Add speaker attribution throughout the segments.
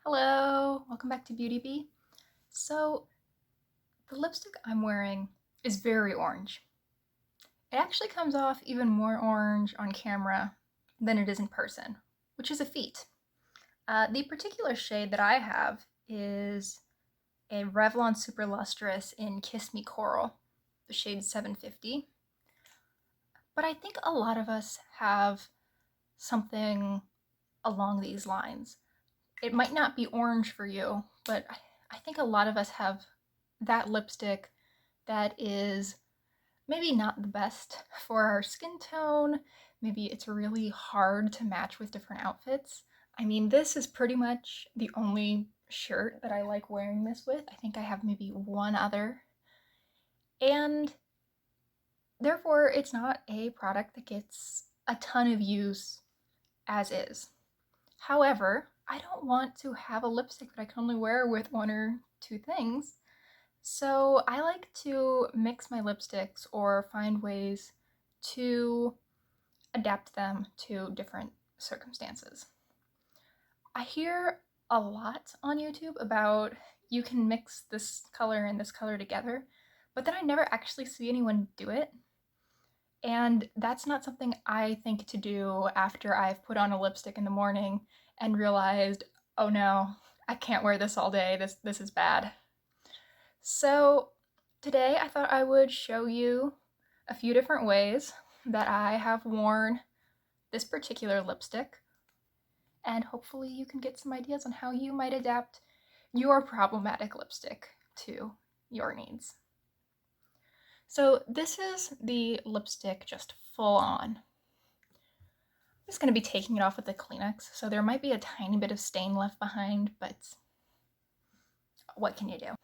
Speaker 1: Hello, welcome back to Beauty Bee. So, the lipstick I'm wearing is very orange. It actually comes off even more orange on camera than it is in person, which is a feat. The particular shade that I have is a Revlon Super Lustrous in Kiss Me Coral, the shade 750. But I think a lot of us have something along these lines. It might not be orange for you, but I think a lot of us have that lipstick that is maybe not the best for our skin tone. Maybe it's really hard to match with different outfits. I mean, this is pretty much the only shirt that I like wearing this with. I think I have maybe one other. And therefore, it's not a product that gets a ton of use as is. However, I don't want to have a lipstick that I can only wear with one or two things. So I like to mix my lipsticks or find ways to adapt them to different circumstances. I hear a lot on YouTube about you can mix this color and this color together, but then I never actually see anyone do it. And that's not something I think to do after I've put on a lipstick in the morning and realized, oh no, I can't wear this all day. This is bad. So today I thought I would show you a few different ways that I have worn this particular lipstick, and hopefully you can get some ideas on how you might adapt your problematic lipstick to your needs. So this is the lipstick just full on. I'm just going to be taking it off with a Kleenex, so there might be a tiny bit of stain left behind, but what can you do?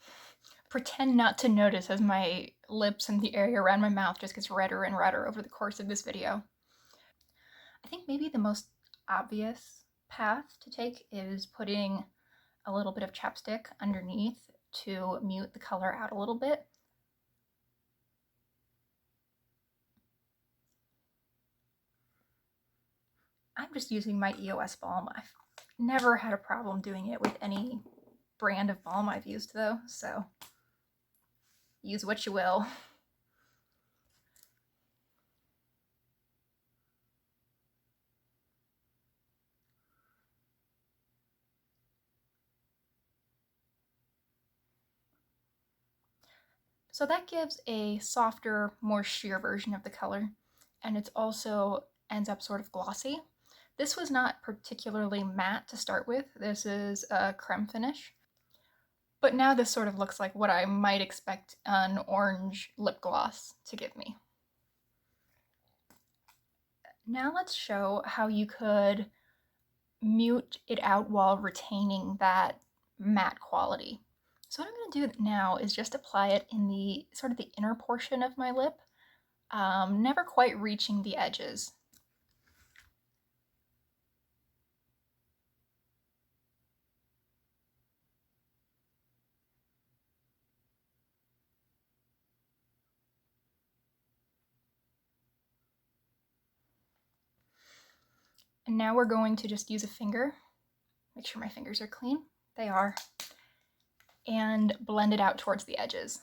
Speaker 1: Pretend not to notice as my lips and the area around my mouth just gets redder and redder over the course of this video. I think maybe the most obvious path to take is putting a little bit of chapstick underneath to mute the color out a little bit. I'm just using my EOS balm. I've never had a problem doing it with any brand of balm I've used though, so use what you will. So that gives a softer, more sheer version of the color, and it also ends up sort of glossy. This was not particularly matte to start with. This is a creme finish. But now this sort of looks like what I might expect an orange lip gloss to give me. Now let's show how you could mute it out while retaining that matte quality. So what I'm going to do now is just apply it in the sort of the inner portion of my lip, never quite reaching the edges. And now we're going to just use a finger, make sure my fingers are clean, they are, and blend it out towards the edges.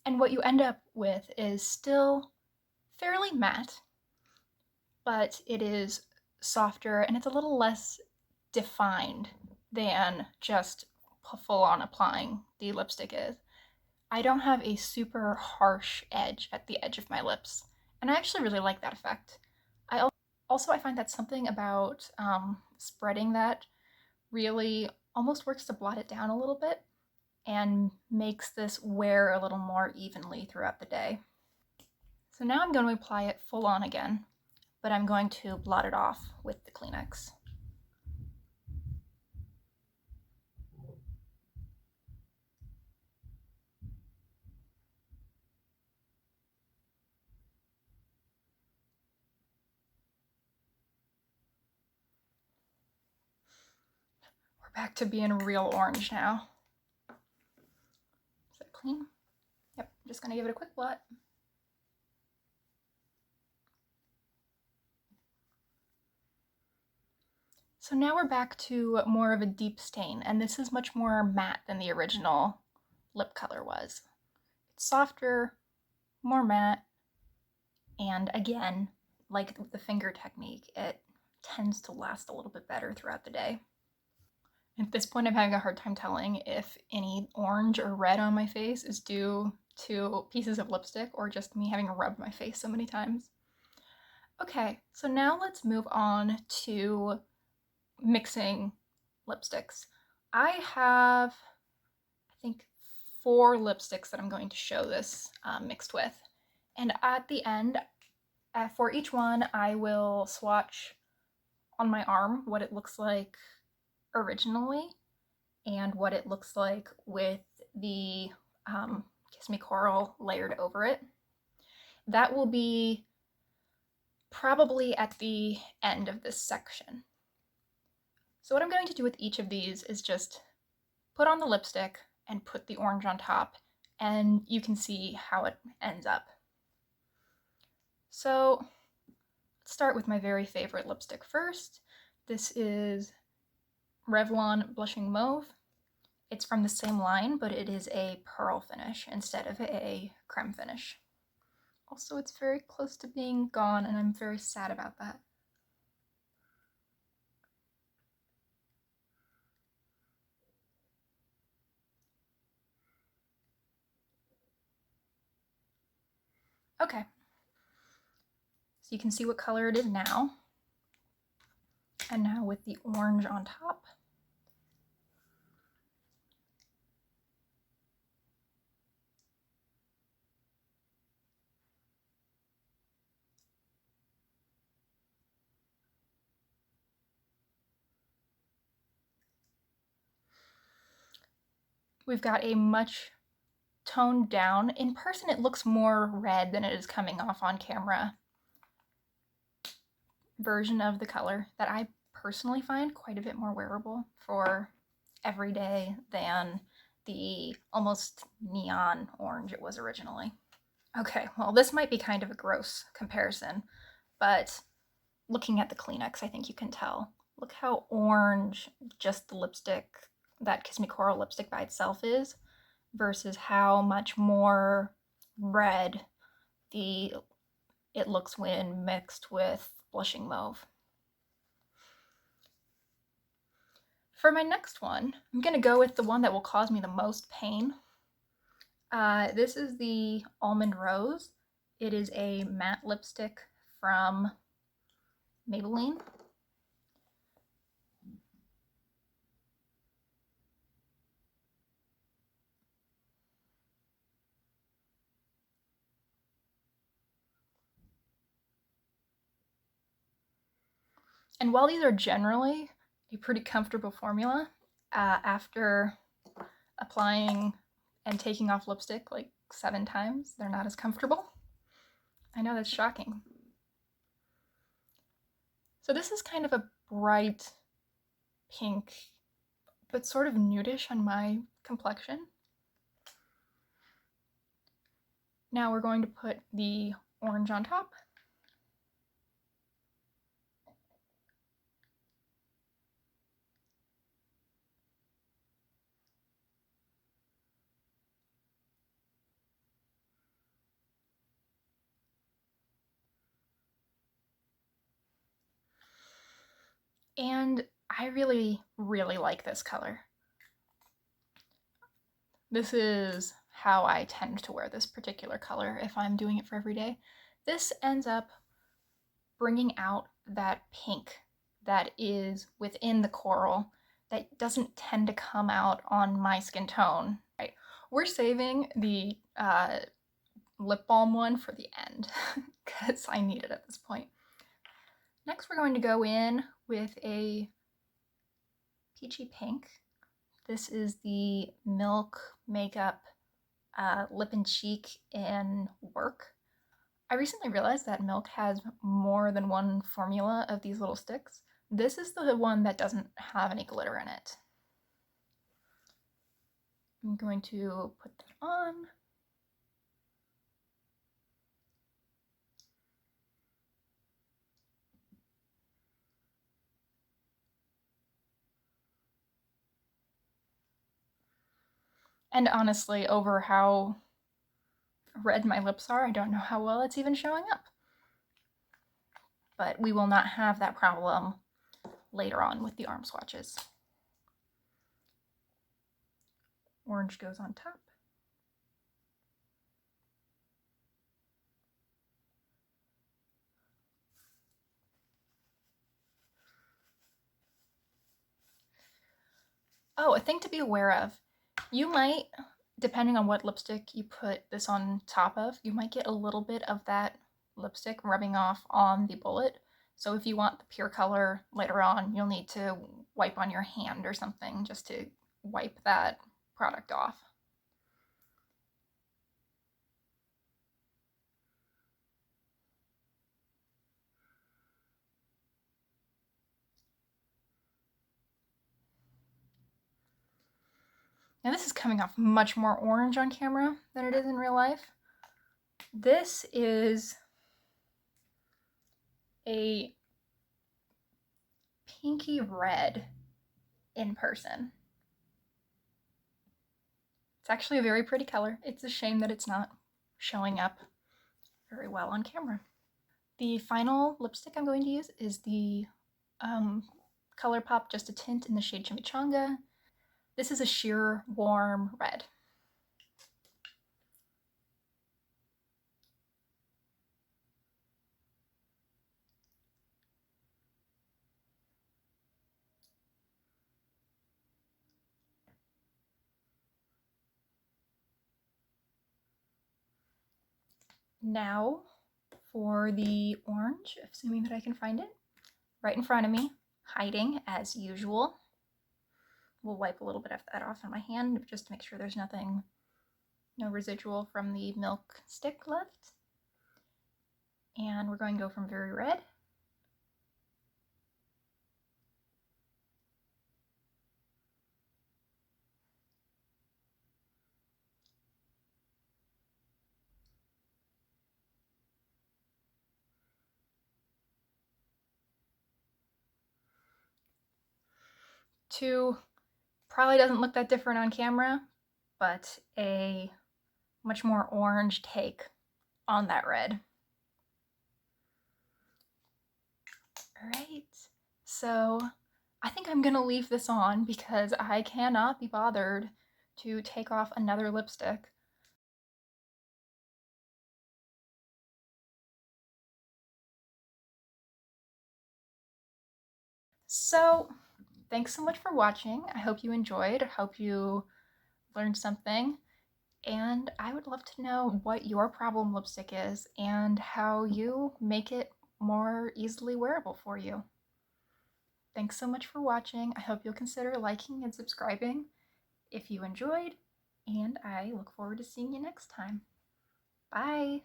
Speaker 1: And what you end up with is still fairly matte, but it is softer and it's a little less defined than just full on applying the lipstick is. I don't have a super harsh edge at the edge of my lips, and I actually really like that effect. I find that something about spreading that really almost works to blot it down a little bit and makes this wear a little more evenly throughout the day. So now I'm going to apply it full on again, but I'm going to blot it off with the Kleenex. back to being real orange now. Is that clean? Yep, I'm just gonna give it a quick blot. So now we're back to more of a deep stain, and this is much more matte than the original lip color was. It's softer, more matte, and again, like the finger technique, it tends to last a little bit better throughout the day. At this point, I'm having a hard time telling if any orange or red on my face is due to pieces of lipstick or just me having rubbed my face so many times. Okay, so now let's move on to mixing lipsticks. I have, I think, 4 lipsticks that I'm going to show this mixed with. And at the end, for each one, I will swatch on my arm what it looks like originally and what it looks like with the Kiss Me Coral layered over it. That will be probably at the end of this section. So what I'm going to do with each of these is just put on the lipstick and put the orange on top, and you can see how it ends up. So let's start with my very favorite lipstick first. This is Revlon Blushing Mauve. It's from the same line, but it is a pearl finish instead of a creme finish. Also, it's very close to being gone, and I'm very sad about that. Okay, so you can see what color it is now. And now with the orange on top. We've got a much toned down, in person it looks more red than it is coming off on camera, version of the color that I personally find quite a bit more wearable for everyday than the almost neon orange it was originally. Okay, well, this might be kind of a gross comparison, but looking at the Kleenex, I think you can tell. Look how orange just the lipstick, that Kiss Me Coral lipstick by itself is, versus how much more red it looks when mixed with Blushing Mauve. For my next one, I'm gonna go with the one that will cause me the most pain. This is the Almond Rose. It is a matte lipstick from Maybelline. And while these are generally a pretty comfortable formula, after applying and taking off lipstick like 7 times, they're not as comfortable. I know that's shocking. So this is kind of a bright pink, but sort of nudish on my complexion. Now we're going to put the orange on top. And I really, really like this color. This is how I tend to wear this particular color if I'm doing it for every day. This ends up bringing out that pink that is within the coral that doesn't tend to come out on my skin tone. Right. We're saving the lip balm one for the end because I need it at this point. Next, we're going to go in with a peachy pink. This is the Milk Makeup Lip and Cheek in Work. I recently realized that Milk has more than one formula of these little sticks. This is the one that doesn't have any glitter in it. I'm going to put that on. And honestly, over how red my lips are, I don't know how well it's even showing up. But we will not have that problem later on with the arm swatches. Orange goes on top. Oh, a thing to be aware of. You might, depending on what lipstick you put this on top of, you might get a little bit of that lipstick rubbing off on the bullet. So if you want the pure color later on, you'll need to wipe on your hand or something just to wipe that product off. Now this is coming off much more orange on camera than it is in real life. This is a pinky red in person. It's actually a very pretty color. It's a shame that it's not showing up very well on camera. The final lipstick I'm going to use is the ColourPop Just a Tint in the shade Chimichanga. This is a sheer warm red. Now for the orange, assuming that I can find it, right in front of me, hiding as usual. We'll wipe a little bit of that off on my hand just to make sure there's nothing, no residual from the milk stick left. And we're going to go from very red to, probably doesn't look that different on camera, but a much more orange take on that red. All right, so I think I'm gonna leave this on because I cannot be bothered to take off another lipstick. So thanks so much for watching. I hope you enjoyed. I hope you learned something. And I would love to know what your problem lipstick is and how you make it more easily wearable for you. Thanks so much for watching. I hope you'll consider liking and subscribing if you enjoyed, and I look forward to seeing you next time. Bye!